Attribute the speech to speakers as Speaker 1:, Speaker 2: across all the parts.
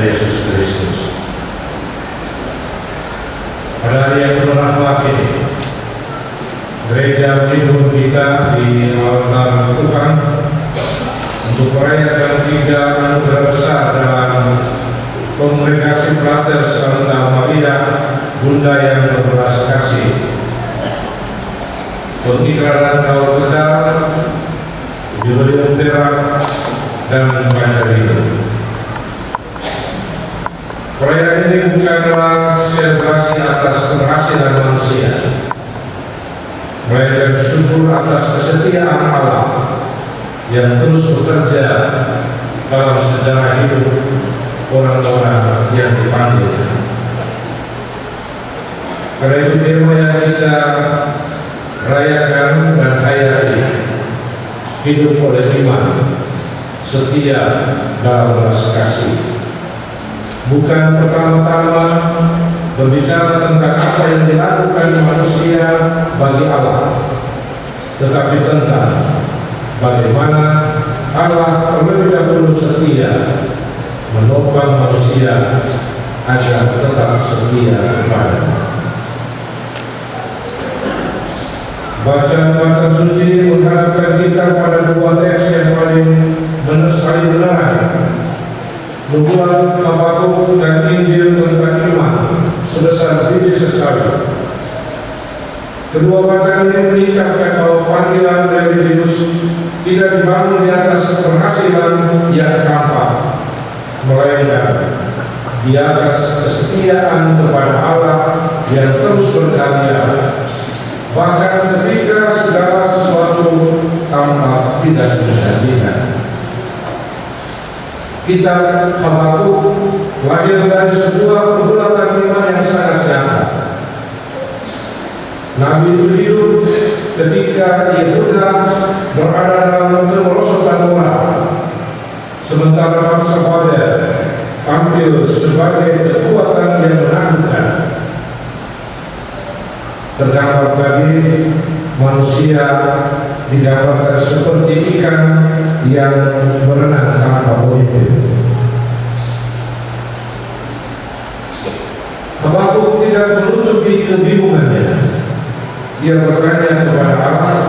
Speaker 1: Yesus Kristus. Pada hari yang berbahagia ini, gereja menghibur kita di altar Tuhan untuk merayakan 3 anugerah besar dalam komunikasi Frater Santa Maria, Bunda yang berbelas kasih, pengikraran kaul kedal, jubileum perak, dan Pancabiru. Perayaan ini bukanlah selebrasi atas keberhasilan manusia, melainkan syukur atas kesetiaan Allah yang terus bekerja dalam sejarah hidup orang-orang yang dipanggil. Karena itu tema yang kita rayakan dan hayati, hidup oleh iman, setia dalam belas kasih. Bukan pertama-tama berbicara tentang apa yang dilakukan manusia bagi Allah, tetapi tentang bagaimana Allah terlebih dahulu setia menopang manusia agar tetap setia kepada-Nya. Bacaan suci menghadapkan kita pada 2 teks yang paling benar. Nubuat Habakuk dan Injil tentang iman sebesar biji sesawi. Kedua bacaan ini mengingatkan bahwa panggilan religius tidak dibangun di atas keberhasilan yang tampak, melainkan di atas kesetiaan kepada Allah yang terus berkarya, bahkan ketika segala sesuatu tampak tidak dijanjikan. Kitab Habakuk lahir dari sebuah pergulatan iman yang sangat nyata. Nabi itu hidup ketika Yehuda berada dalam kemerosotan moral, sementara bangsa Babel tampil sebagai kekuatan yang menakutkan. Tergambar tadi manusia digambarkan seperti ikan yang berenang tanpa pemimpin. Habakuk tidak menutupi kebingungannya. Dia bertanya kepada Allah,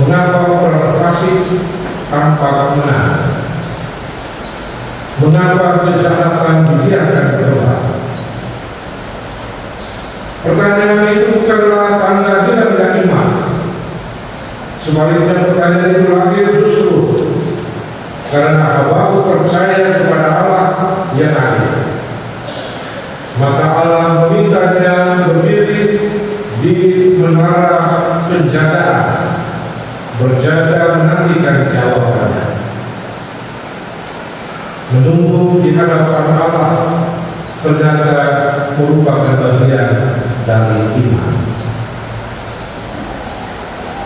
Speaker 1: mengapa orang fasik tampak menang? Mengapa kejahatan dibiarkan berkembang? Pertanyaan itu bukanlah tanda hilangnya iman. Sebaliknya pertanyaan itu lahir justru karena Habakuk percaya kepada Allah yang adil. Maka Allah memintanya berdiri di menara penjagaan, berjaga menantikan jawabannya. Menunggu di hadapan Allah ternyata merupakan bagian dari iman.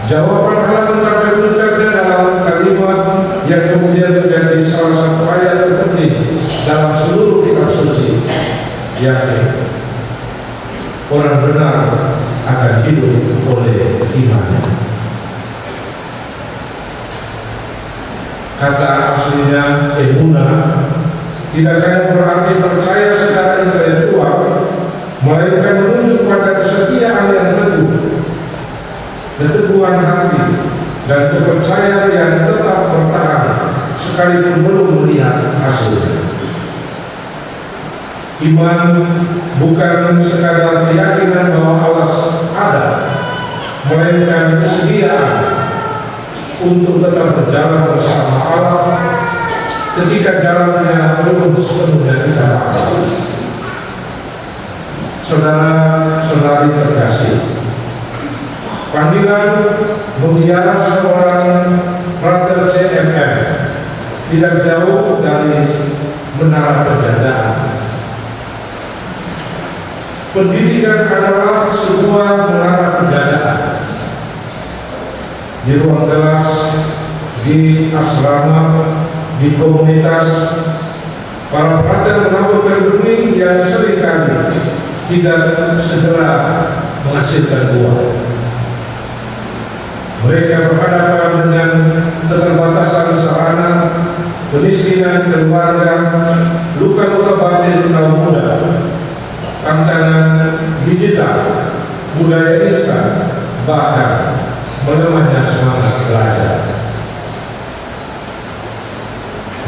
Speaker 1: Jawaban Allah mencapai puncaknya dalam kalimat yang kemudian menjadi salah satu ayat terpenting dalam seluruh kitab suci, yakni orang benar akan hidup oleh iman. Kata aslinya emunah tidak hanya berarti percaya secara intelektual, melainkan menunjuk pada kesetiaan yang teguh, keteguhan hati, dan kepercayaan yang tetap bertahan sekalipun belum melihat hasilnya. Iman bukan sekadar keyakinan bahwa Allah ada, melainkan kesediaan untuk tetap berjalan bersama Allah ketika jalannya belum sepenuhnya kita lalui. Saudara-saudari terkasih, panggilan mutiara seorang Frater CMM tidak jauh dari menara penjagaan. Pendidikan adalah sebuah menara penjagaan. Di ruang kelas, di asrama, di komunitas, para frater melakukan benih yang seringkali tidak segera menghasilkan buah. Mereka berhadapan dengan keterbatasan sarana, kemiskinan keluarga, luka budaya instan, bahkan melemahnya semangat belajar.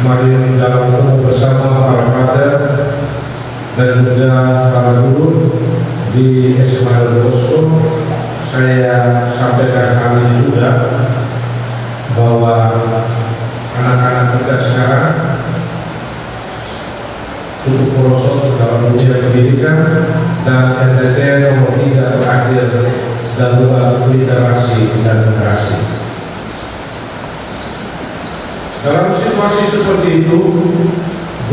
Speaker 1: Kemarin dalam ketemu bersama para brother dan juga para guru di SMA Bosco, saya sampaikan hal ini juga bahwa anak-anak kita sekarang cukup merosot dalam dunia pendidikan dan NTT nomor 3 terakhir dalam literasi dan literasi. Dalam situasi seperti itu,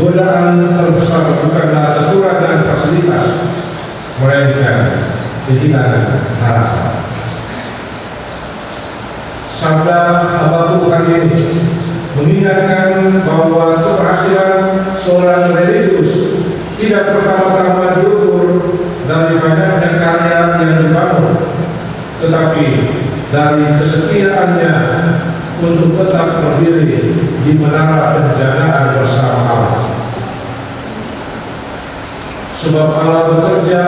Speaker 1: godaan terbesar bukanlah kekurangan fasilitas, melainkan kehilangan harapan. Sabda Habakkuk kali ini mengingatkan bahwa keberhasilan seorang religius tidak pertama-tama diukur dari banyaknya karya yang dibangun, tetapi dari kesetiaannya untuk tetap berdiri di menara penjagaan bersama Allah. Sebab Allah bekerja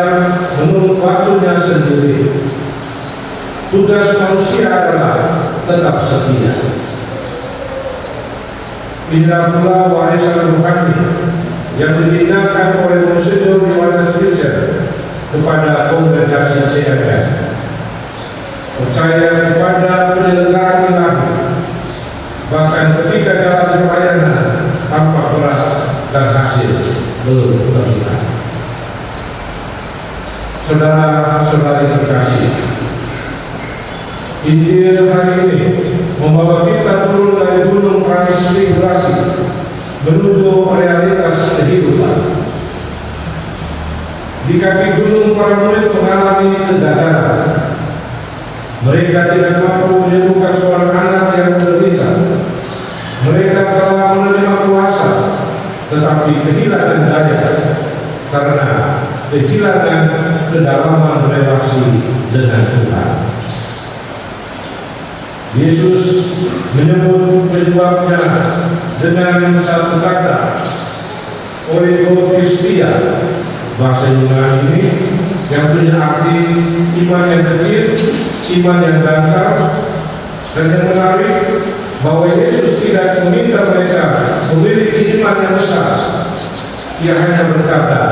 Speaker 1: menurut waktunya sendiri. Tugas manusia adalah tetap setia. Inilah pula warisan rohani yang ditinggalkan oleh Monsignor Yohanes Richard kepada kongregasi CFM. Percaya kepada penyelenggaraan ilahi, bahkan ketika jalan pelayanan tanpa berat dan hasil belum terlihat. Saudara-saudari terkasih, Injil hari ini membawa kita turun dari gunung transfigurasi menuju realitas kehidupan. Di kaki gunung para murid mengalami kegagalan. Mereka tidak mampu menyembuhkan seorang anak yang menderita. Mereka telah menerima kuasa, tetapi kehilangan daya karena kehilangan kedalaman relasi dengan Tuhan. Yesus menyebut penyebabnya dengan satu kata, Oikopistia, bahasa Yunani ini yang punya arti iman yang kecil, iman yang dangkal. Dan yang menarik bahwa Yesus tidak meminta mereka memiliki iman yang besar. Ia hanya berkata,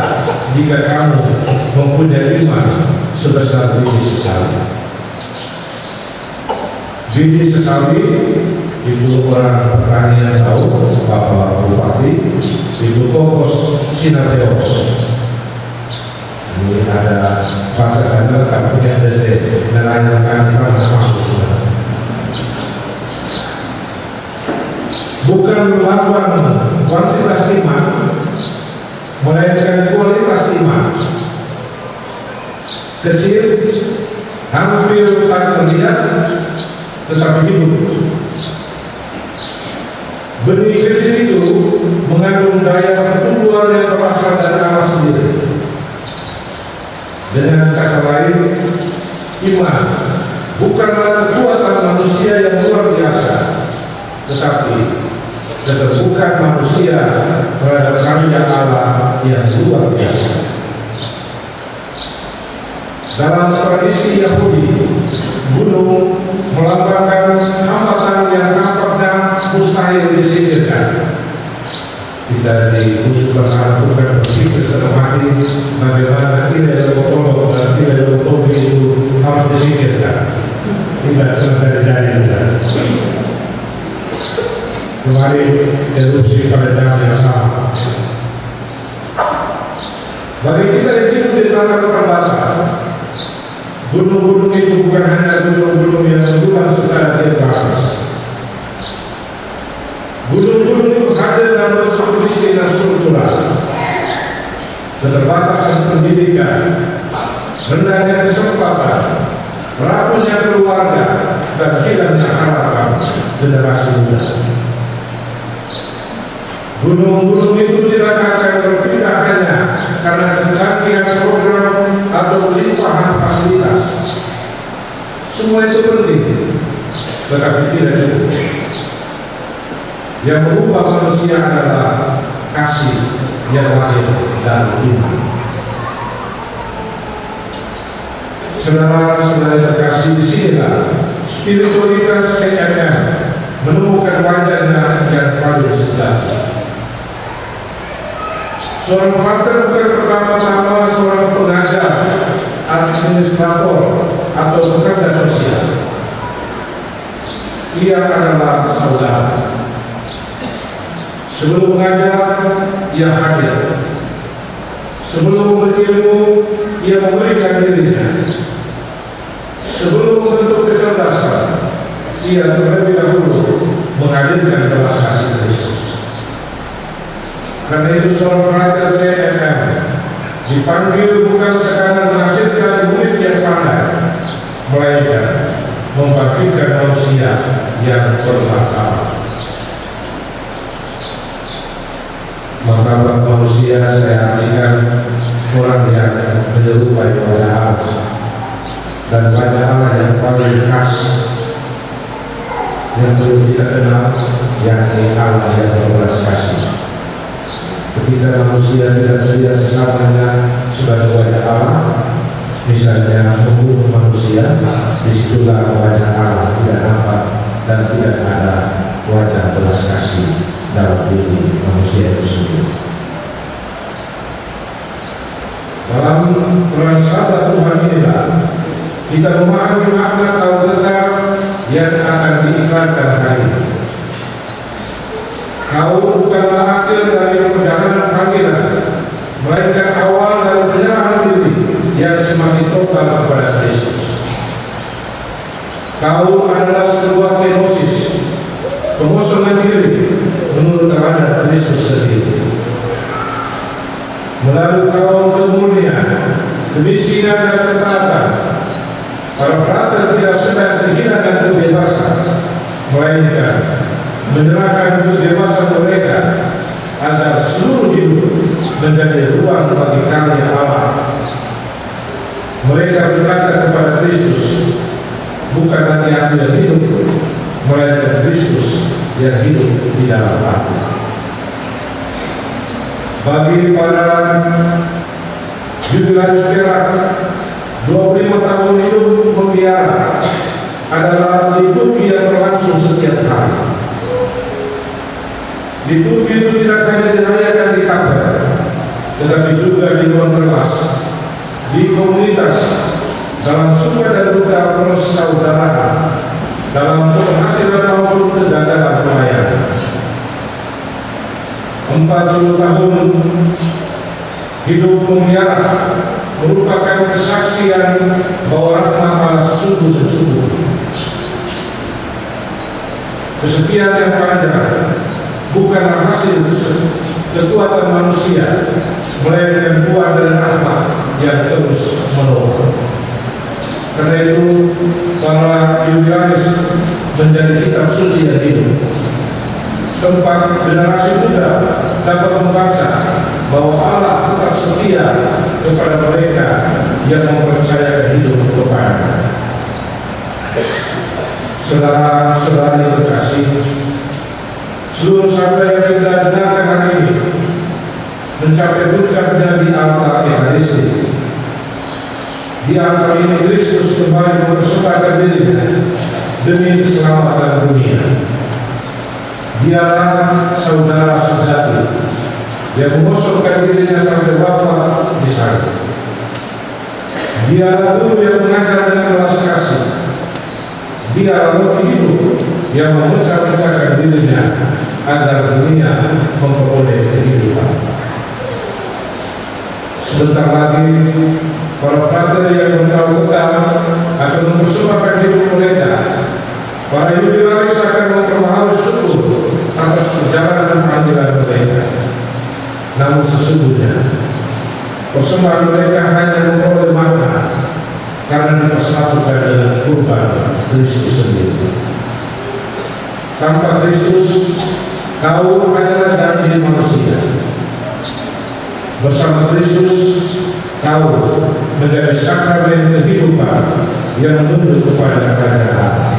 Speaker 1: jika kamu mempunyai iman sebesar biji sesawi. Biji sesawi itu orang petani yang tahu, Bapak Bupati, itu kokos sinateos. Ini ada bahasa lengkap NTT, nelayan kami pernah masuk. Bukan melawan kuantitas iman, melainkan kualitas iman. Kecil, hampir tak terlihat, tetapi hidup. Benih kecil itu mengandung daya pertumbuhan yang berasal dari Allah sendiri. Dengan kata lain, iman bukanlah kekuatan manusia yang luar biasa, tetapi keterbukaan manusia terhadap karya Allah yang luar biasa. Dalam tradisi Yahudi, gunung melambangkan hambatan yang nampaknya mustahil disingkirkan. Kita diusulkan bukan berpikir setengah mati bagaimana tidak ada botol dan tidak ada botol itu harus disingkirkan. Tidak selesai terjadi. Kemarin erupsi pada jam yang sama. Bagi kita yang hidup di tanah perbatasan, gunung-gunung itu bukan hanya gunung-gunung yang menjulang secara geografis. Gunung-gunung itu hadir dalam bentuk kemiskinan struktural, keterbatasan pendidikan, rendahnya kesempatan, rapuhnya keluarga, dan hilangnya harapan generasi muda. Gunung-gunung itu tidak akan berpindah hanya karena kecanggihan program atau limpahan fasilitas. Semua itu penting, tetapi tidak cukup. Yang merubah manusia adalah kasih yang lahir dari iman. Saudara-saudara terkasih, di sinilah spiritualitas CMM menemukan wajahnya yang paling sejati. Seorang frater bukan pertama-tama seorang pengajar, administrator, atau pekerja sosial. Ia adalah saudara. Sebelum mengajar, ia hadir. Sebelum berilmu, ia memberikan dirinya. Sebelum membentuk kecerdasan, ia terlebih dahulu menghadirkan belas kasih Kristus. Karena itu seorang frater CMM dipanggil bukan sekadar menghasilkan murid yang pandai, melainkan membangkitkan manusia yang berakal. Martabat manusia saya artikan orang yang menyerupai wajah Allah, dan wajah Allah yang paling khas yang perlu kita kenal, yakni Allah yang berbelas kasih. Ketika manusia tidak melihat sesamanya sebagai wajah Allah, misalnya membunuh manusia, disitulah wajah Allah tidak nampak dan tidak ada wajah belas kasih dalam diri manusia itu sendiri. Dalam peran sahabat Tuhan inilah kita memahami makna Taurat yang akan diiklankan hari ini. Kau bukanlah akhir dari perjalanan panggilan, melainkan awal dari penyerahan diri yang semakin total kepada Kristus. Kau adalah sebuah kenosis, pengosongan diri menurut terhadap Kristus sendiri. Melalui kau kemuliaan, kemiskinan dan ketaatan, para frater tidak sedang kehilangan kebebasan, melainkan menyerahkan kebebasan mereka agar seluruh hidup menjadi ruang bagi karya Allah. Mereka berkata kepada Kristus, bukan lagi aku yang hidup, melainkan Kristus yang hidup di dalam aku. Bagi para jubilaris perak, 25 tahun hidup membiara adalah liturgi yang berlangsung setiap hari. Liturgi itu tidak hanya dirayakan di kapel, tetapi juga di luar kelas, di komunitas, dalam suka dan duka persaudaraan, dalam penghasilan maupun kegagalan pelayanan. 40 tahun hidup membiara merupakan kesaksian bahwa rahmat Allah sungguh tercubur. Kesekian yang panjang bukanlah hasil kekuatan manusia, melainkan buah dari rahmat yang terus menolong. Karena itu para jubilaris menjadi kitab suci yang hidup, tempat generasi muda dapat membaca bahwa Allah tetap setia kepada mereka yang mempercayai hidup kepada. Saudara-saudari terkasih, seluruh sabda yang kita dengarkan hari ini mencapai puncaknya di altar Ekaristi. Di altar ini Kristus kembali mempersembahkan dirinya demi keselamatan dunia. Dialah saudara sejati yang mengosongkan dirinya sampai wafat di sana. Dialah guru yang mengajar dengan belas kasih. Dialah roh hidup yang memecah-mecahkan dirinya agar dunia memperoleh kehidupan. Sebentar lagi para frater yang bertahun-tahun akan mempersembahkan hidup mereka. Para jubilaris akan mempermahalkan syukur atas perjalanan panggilan mereka. Namun sesungguhnya persembahan mereka hanya memperoleh makna karena dipersatukan dengan kurban Kristus sendiri. Tanpa Kristus, kau adalah janji manusia. Bersama Kristus, kau menjadi sakramen kehidupan yang menuju kepada kerajaan Allah.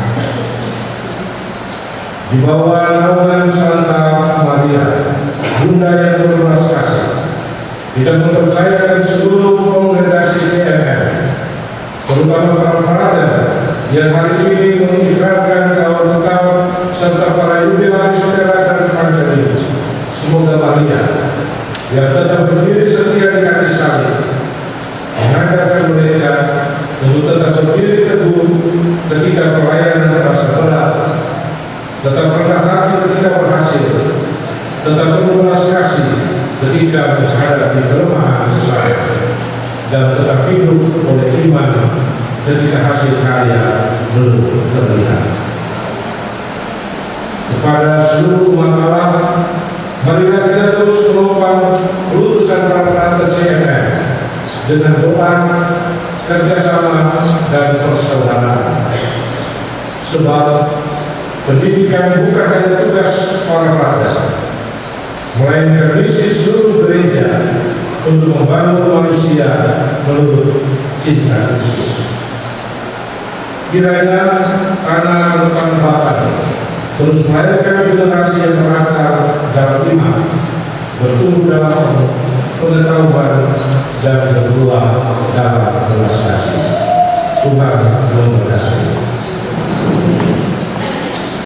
Speaker 1: Di bawah naungan Santa Maria, Bunda yang berbelas kasih, kita mempercayakan seluruh kongregasi CMM terutama para frater yang hari ini mengikrarkan kawan-kawan serta para jubilaris saudara dan bangsa ini. Semoga Maria yang tetap berdiri setia di kaki salib mengajarkan mereka untuk tetap berdiri teguh ketika pelayanan terasa berat, tetap rendah hati ketika berhasil, tetap penuh belas kasih ketika menghadapi kelemahan sesaat, dan tetap hidup oleh iman ketika hasil karya belum terlihat. Kepada seluruh umat Allah, marilah kita terus menopang keputusan para CNN dengan doa, kerjasama, dan persaudaraan. Sebab pendidikan bukan hanya tugas para frater, melainkan misi seluruh gereja untuk membangun manusia menurut cinta Kristus. Kiranya anak depan Bapa terus melahirkan generasi yang berakal dalam iman, bertumbuh dalam pengetahuan, dan berbuah dalam belas kasih. Tuhan memberkati.